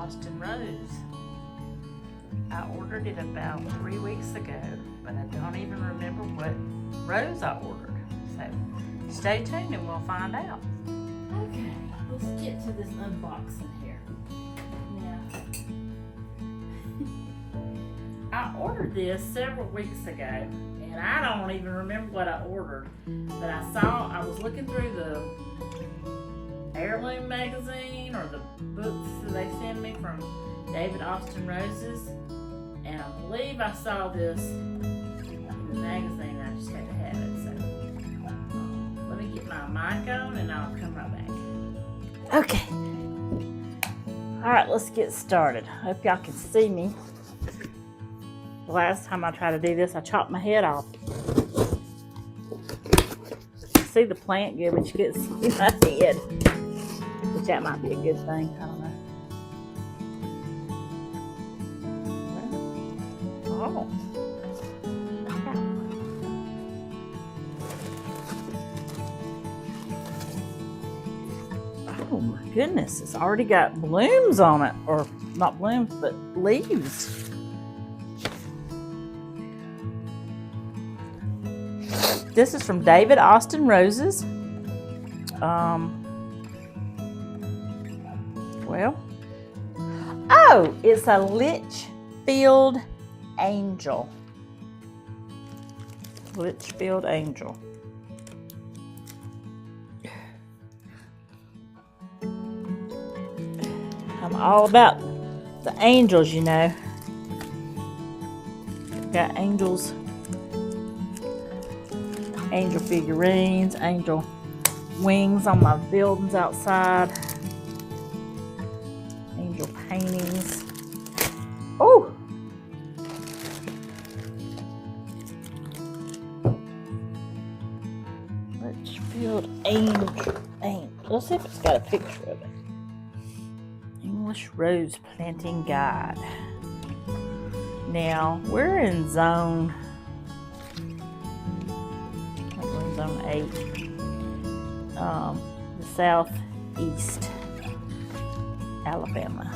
Austin Rose. I ordered it about 3 weeks ago, but I don't even remember what rose I ordered. So stay tuned and we'll find out. Okay, let's get to this unboxing here. Now, I ordered this several weeks ago, and I don't even remember what I ordered, but I was looking through the heirloom magazine or the books that they send me from David Austin Roses, and I believe I saw this in the magazine. I just had to have it. So let me get my mic on and I'll come right back. Okay. All right, let's get started. Hope y'all can see me. The last time I tried to do this, I chopped my head off. You see the plant good, but you didn't see my head. Which that might be a good thing. I don't know. Oh. Oh my goodness, it's already got blooms on it. Or not blooms, but leaves. This is from David Austin Roses. Oh, it's a Litchfield Angel. Litchfield Angel. I'm all about the angels, you know. Got angels. Angel figurines, angel wings on my buildings outside, angel paintings. Oh! Litchfield Angel. Let's see if it's got a picture of it. English Rose Planting Guide. Now, we're in zone 8, the southeast Alabama.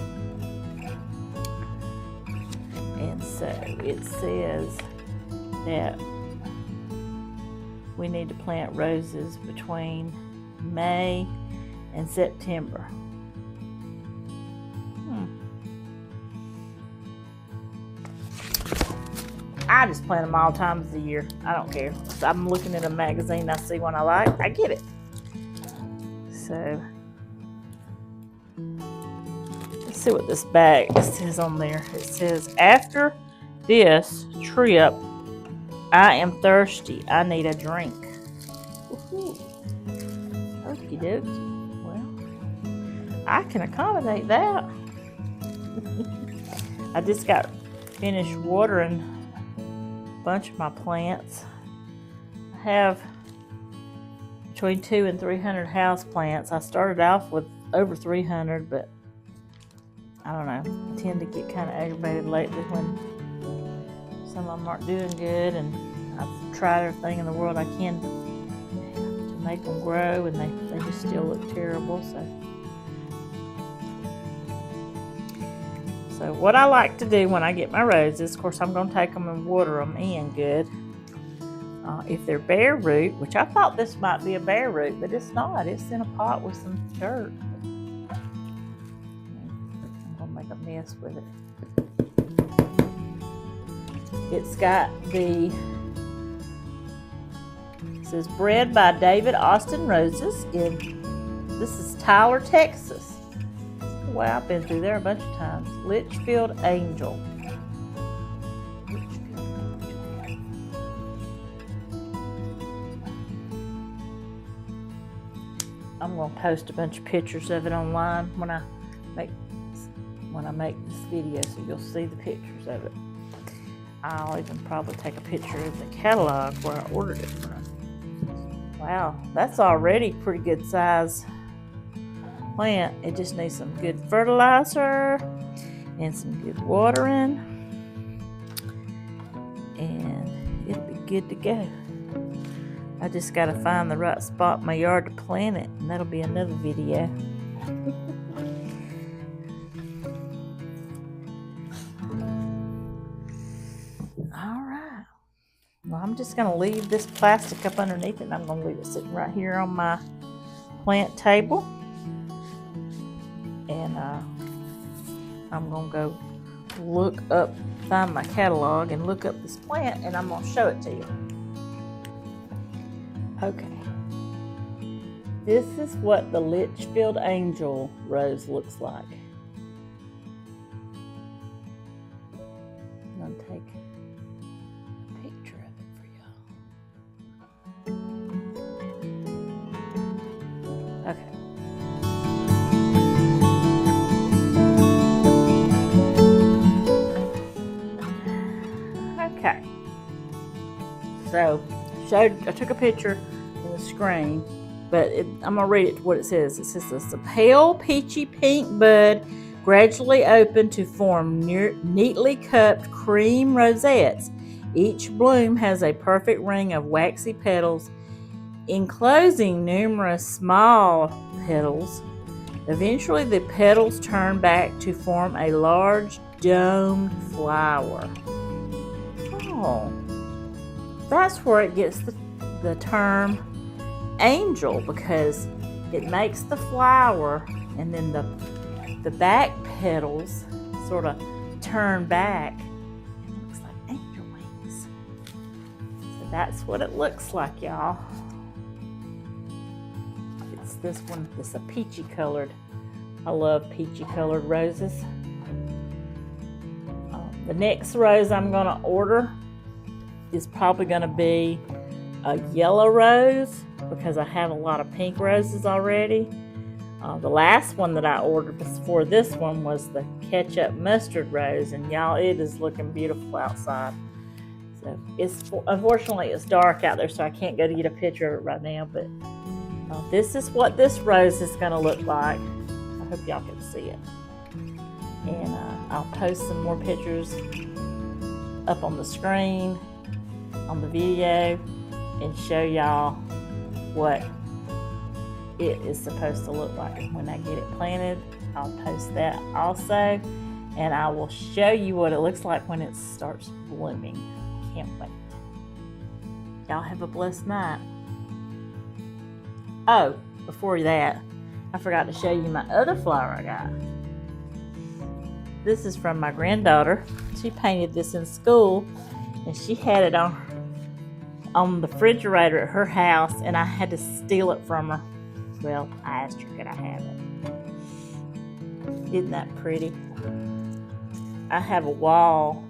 And so it says that we need to plant roses between May and September. I just plant them all times of the year. I don't care. So I'm looking at a magazine, I see one I like, I get it. So, let's see what this bag says on there. It says, after this trip, I am thirsty. I need a drink. Okie dokie. Well, I can accommodate that. I just got finished watering bunch of my plants. I have between 200 and 300 house plants. I started off with over 300, but I don't know. I tend to get kind of aggravated lately when some of them aren't doing good, and I've tried everything in the world I can to make them grow, and they just still look terrible. So what I like to do when I get my roses, of course I'm going to take them and water them in good. If they're bare root, which I thought this might be a bare root, but it's not. It's in a pot with some dirt. I'm going to make a mess with it. It's got it says bred by David Austin Roses this is Tyler, Texas. Wow, I've been through there a bunch of times. Litchfield Angel. I'm going to post a bunch of pictures of it online when I make this video, so you'll see the pictures of it. I'll even probably take a picture of the catalog where I ordered it from. Wow, that's already pretty good size plant. It just needs some good fertilizer and some good watering, and it'll be good to go. I just got to find the right spot in my yard to plant it, and that'll be another video. Well, I'm just going to leave this plastic up underneath it, and I'm going to leave it sitting right here on my plant table. And I'm going to go look up, find my catalog and look up this plant, and I'm going to show it to you. Okay. This is what the Litchfield Angel rose looks like. I'm going to take a picture of it for y'all. Okay. Okay. So, I took a picture in the screen, but I'm going to read it what it says. It says it's a pale peachy pink bud gradually open to form neatly cupped cream rosettes. Each bloom has a perfect ring of waxy petals, enclosing numerous small petals. Eventually, the petals turn back to form a large domed flower. Oh, that's where it gets the term angel, because it makes the flower and then the back petals sort of turn back. It looks like angel wings. So that's what it looks like, y'all. It's this one. It's a peachy colored. I love peachy colored roses. The next rose I'm going to order is probably going to be a yellow rose, because I have a lot of pink roses already. The last one that I ordered before this one was the ketchup mustard rose, and y'all, it is looking beautiful outside. So unfortunately it's dark out there, so I can't go to get a picture of it right now, but this is what this rose is going to look like. I hope y'all can see it. And I'll post some more pictures up on the screen on the video and show y'all what it is supposed to look like when I get it planted. I'll post that also, and I will show you what it looks like when it starts blooming. Can't wait. Y'all have a blessed night. Oh, before that, I forgot to show you my other flower I got. This is from my granddaughter. She painted this in school, and she had it on the refrigerator at her house, and I had to steal it from her. Well, I asked her, could I have it? Isn't that pretty? I have a wall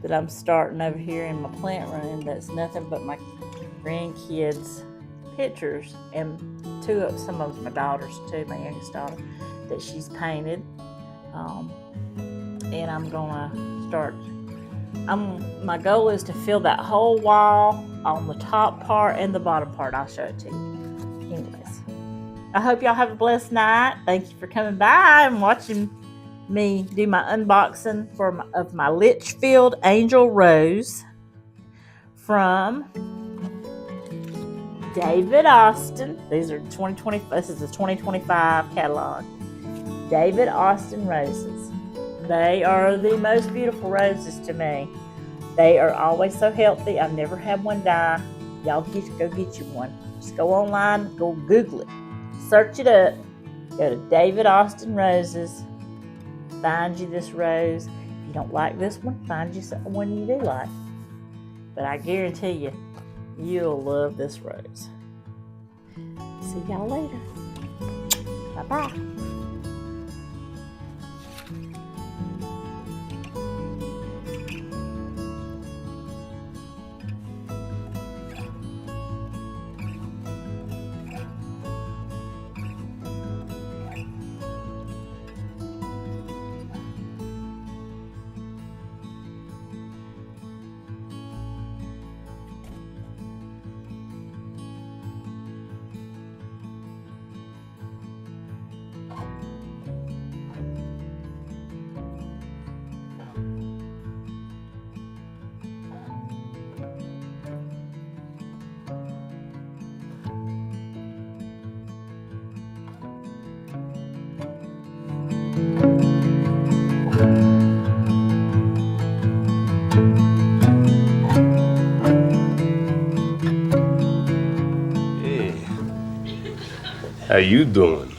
that I'm starting over here in my plant room that's nothing but my grandkids' pictures, and some of my daughters too, my youngest daughter, that she's painted. And I'm gonna start. My goal is to fill that whole wall on the top part and the bottom part. I'll show it to you. Anyways, I hope y'all have a blessed night. Thank you for coming by and watching me do my unboxing of my Litchfield Angel Rose from David Austin. These are 2020. This is a 2025 catalog. David Austin roses. They are the most beautiful roses to me. They are always so healthy. I've never had one die. Y'all go get you one. Just go online, go Google it, search it up. Go to David Austin Roses. Find you this rose. If you don't like this one, find you one you do like. But I guarantee you, you'll love this rose. See y'all later. Bye-bye. How you doing?